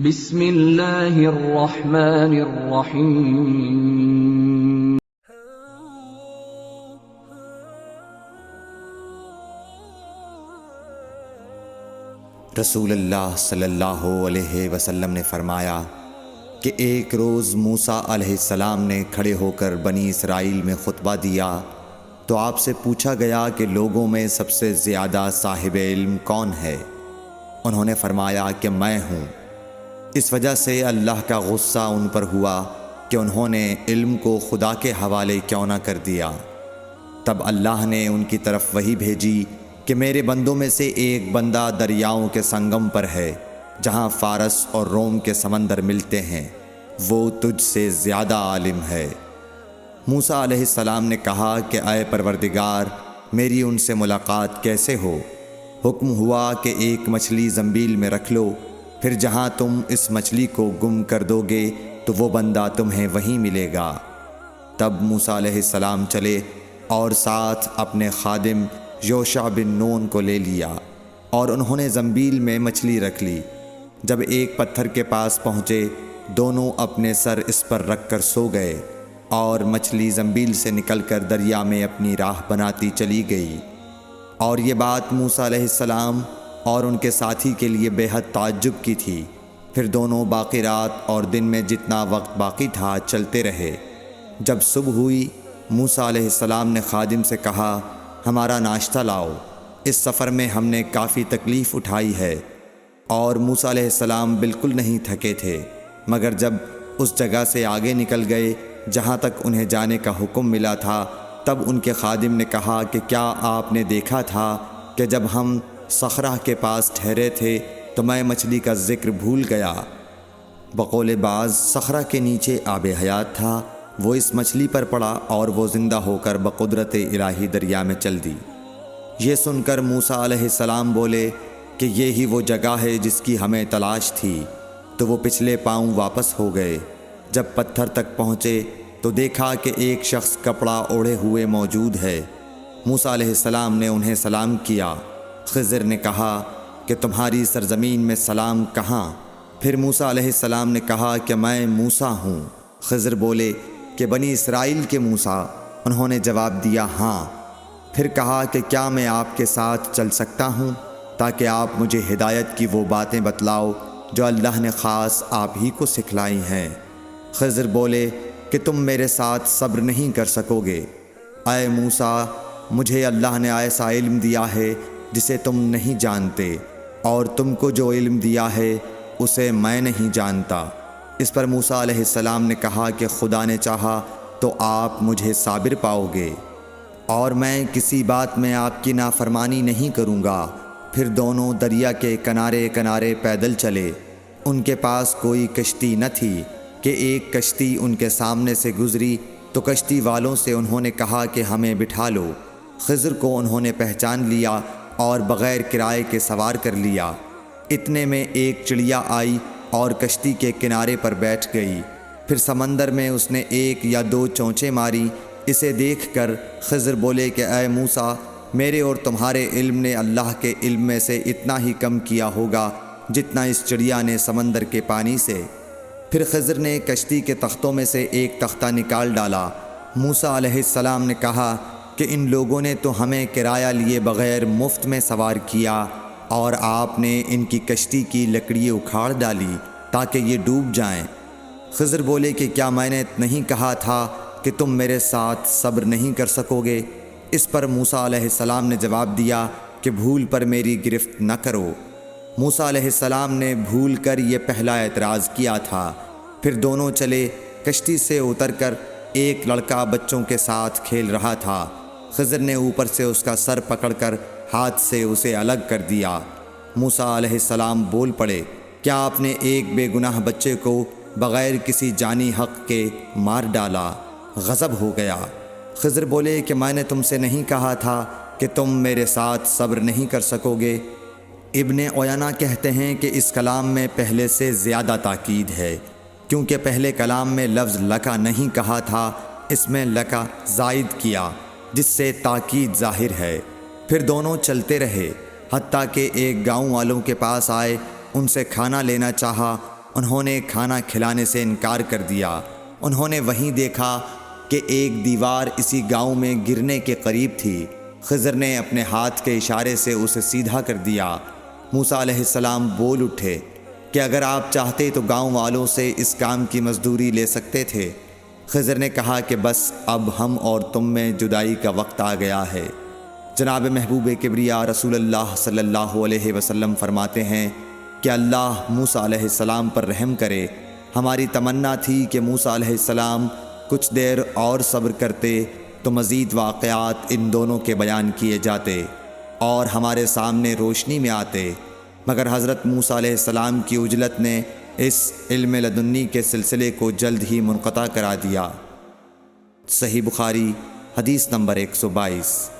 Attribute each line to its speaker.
Speaker 1: بسم اللہ الرحمن الرحیم۔
Speaker 2: رسول اللہ صلی اللہ علیہ وسلم نے فرمایا کہ ایک روز موسیٰ علیہ السلام نے کھڑے ہو کر بنی اسرائیل میں خطبہ دیا تو آپ سے پوچھا گیا کہ لوگوں میں سب سے زیادہ صاحب علم کون ہے؟ انہوں نے فرمایا کہ میں ہوں۔ اس وجہ سے اللہ کا غصہ ان پر ہوا کہ انہوں نے علم کو خدا کے حوالے کیوں نہ کر دیا۔ تب اللہ نے ان کی طرف وحی بھیجی کہ میرے بندوں میں سے ایک بندہ دریاؤں کے سنگم پر ہے جہاں فارس اور روم کے سمندر ملتے ہیں، وہ تجھ سے زیادہ عالم ہے۔ موسیٰ علیہ السلام نے کہا کہ اے پروردگار، میری ان سے ملاقات کیسے ہو؟ حکم ہوا کہ ایک مچھلی زنبیل میں رکھ لو، پھر جہاں تم اس مچھلی کو گم کر دو گے تو وہ بندہ تمہیں وہیں ملے گا۔ تب موسیٰ علیہ السلام چلے اور ساتھ اپنے خادم یوشع بن نون کو لے لیا، اور انہوں نے زنبیل میں مچھلی رکھ لی۔ جب ایک پتھر کے پاس پہنچے، دونوں اپنے سر اس پر رکھ کر سو گئے، اور مچھلی زنبیل سے نکل کر دریا میں اپنی راہ بناتی چلی گئی۔ اور یہ بات موسیٰ علیہ السلام اور ان کے ساتھی کے لیے بے حد تعجب کی تھی۔ پھر دونوں باقی رات اور دن میں جتنا وقت باقی تھا چلتے رہے۔ جب صبح ہوئی، موسیٰ علیہ السلام نے خادم سے کہا، ہمارا ناشتہ لاؤ، اس سفر میں ہم نے کافی تکلیف اٹھائی ہے۔ اور موسیٰ علیہ السلام بالکل نہیں تھکے تھے، مگر جب اس جگہ سے آگے نکل گئے جہاں تک انہیں جانے کا حکم ملا تھا، تب ان کے خادم نے کہا کہ کیا آپ نے دیکھا تھا کہ جب ہم صخرہ کے پاس ٹھہرے تھے تو میں مچھلی کا ذکر بھول گیا؟ بقول بعض صخرہ کے نیچے آب حیات تھا، وہ اس مچھلی پر پڑا اور وہ زندہ ہو کر بقدرت الہی دریا میں چل دی۔ یہ سن کر موسیٰ علیہ السلام بولے کہ یہی وہ جگہ ہے جس کی ہمیں تلاش تھی، تو وہ پچھلے پاؤں واپس ہو گئے۔ جب پتھر تک پہنچے تو دیکھا کہ ایک شخص کپڑا اوڑھے ہوئے موجود ہے۔ موسیٰ علیہ السلام نے انہیں سلام کیا۔ خضر نے کہا کہ تمہاری سرزمین میں سلام کہاں؟ پھر موسیٰ علیہ السلام نے کہا کہ میں موسیٰ ہوں۔ خضر بولے کہ بنی اسرائیل کے موسیٰ؟ انہوں نے جواب دیا ہاں۔ پھر کہا کہ کیا میں آپ کے ساتھ چل سکتا ہوں تاکہ آپ مجھے ہدایت کی وہ باتیں بتلاؤ جو اللہ نے خاص آپ ہی کو سکھلائی ہیں؟ خضر بولے کہ تم میرے ساتھ صبر نہیں کر سکو گے۔ اے موسیٰ، مجھے اللہ نے ایسا علم دیا ہے جسے تم نہیں جانتے، اور تم کو جو علم دیا ہے اسے میں نہیں جانتا۔ اس پر موسیٰ علیہ السلام نے کہا کہ خدا نے چاہا تو آپ مجھے صابر پاؤ گے، اور میں کسی بات میں آپ کی نافرمانی نہیں کروں گا۔ پھر دونوں دریا کے کنارے کنارے پیدل چلے۔ ان کے پاس کوئی کشتی نہ تھی کہ ایک کشتی ان کے سامنے سے گزری تو کشتی والوں سے انہوں نے کہا کہ ہمیں بٹھا لو۔ خضر کو انہوں نے پہچان لیا اور بغیر کرائے کے سوار کر لیا۔ اتنے میں ایک چڑیا آئی اور کشتی کے کنارے پر بیٹھ گئی۔ پھر سمندر میں اس نے ایک یا دو چونچیں ماری۔ اسے دیکھ کر خضر بولے کہ اے موسیٰ، میرے اور تمہارے علم نے اللہ کے علم میں سے اتنا ہی کم کیا ہوگا جتنا اس چڑیا نے سمندر کے پانی سے۔ پھر خضر نے کشتی کے تختوں میں سے ایک تختہ نکال ڈالا۔ موسیٰ علیہ السلام نے کہا کہ ان لوگوں نے تو ہمیں کرایہ لیے بغیر مفت میں سوار کیا، اور آپ نے ان کی کشتی کی لکڑی اکھاڑ ڈالی تاکہ یہ ڈوب جائیں۔ خضر بولے کہ کیا میں نے نہیں کہا تھا کہ تم میرے ساتھ صبر نہیں کر سکو گے؟ اس پر موسیٰ علیہ السلام نے جواب دیا کہ بھول پر میری گرفت نہ کرو۔ موسیٰ علیہ السلام نے بھول کر یہ پہلا اعتراض کیا تھا۔ پھر دونوں چلے۔ کشتی سے اتر کر ایک لڑکا بچوں کے ساتھ کھیل رہا تھا۔ خضر نے اوپر سے اس کا سر پکڑ کر ہاتھ سے اسے الگ کر دیا۔ موسیٰ علیہ السلام بول پڑے، کیا آپ نے ایک بے گناہ بچے کو بغیر کسی جانی حق کے مار ڈالا؟ غضب ہو گیا۔ خضر بولے کہ میں نے تم سے نہیں کہا تھا کہ تم میرے ساتھ صبر نہیں کر سکو گے؟ ابن عیینہ کہتے ہیں کہ اس کلام میں پہلے سے زیادہ تاکید ہے، کیونکہ پہلے کلام میں لفظ لکا نہیں کہا تھا، اس میں لکا زائد کیا، جس سے تاکید ظاہر ہے۔ پھر دونوں چلتے رہے، حتیٰ کہ ایک گاؤں والوں کے پاس آئے، ان سے کھانا لینا چاہا۔ انہوں نے کھانا کھلانے سے انکار کر دیا۔ انہوں نے وہیں دیکھا کہ ایک دیوار اسی گاؤں میں گرنے کے قریب تھی۔ خضر نے اپنے ہاتھ کے اشارے سے اسے سیدھا کر دیا۔ موسیٰ علیہ السلام بول اٹھے کہ اگر آپ چاہتے تو گاؤں والوں سے اس کام کی مزدوری لے سکتے تھے۔ خضر نے کہا کہ بس اب ہم اور تم میں جدائی کا وقت آ گیا ہے۔ جناب محبوب کبریا رسول اللہ صلی اللہ علیہ وسلم فرماتے ہیں کہ اللہ موسیٰ علیہ السلام پر رحم کرے۔ ہماری تمنا تھی کہ موسیٰ علیہ السلام کچھ دیر اور صبر کرتے تو مزید واقعات ان دونوں کے بیان کیے جاتے اور ہمارے سامنے روشنی میں آتے، مگر حضرت موسیٰ علیہ السلام کی عجلت نے اس علم لدنی کے سلسلے کو جلد ہی منقطع کرا دیا۔ صحیح بخاری حدیث نمبر 122۔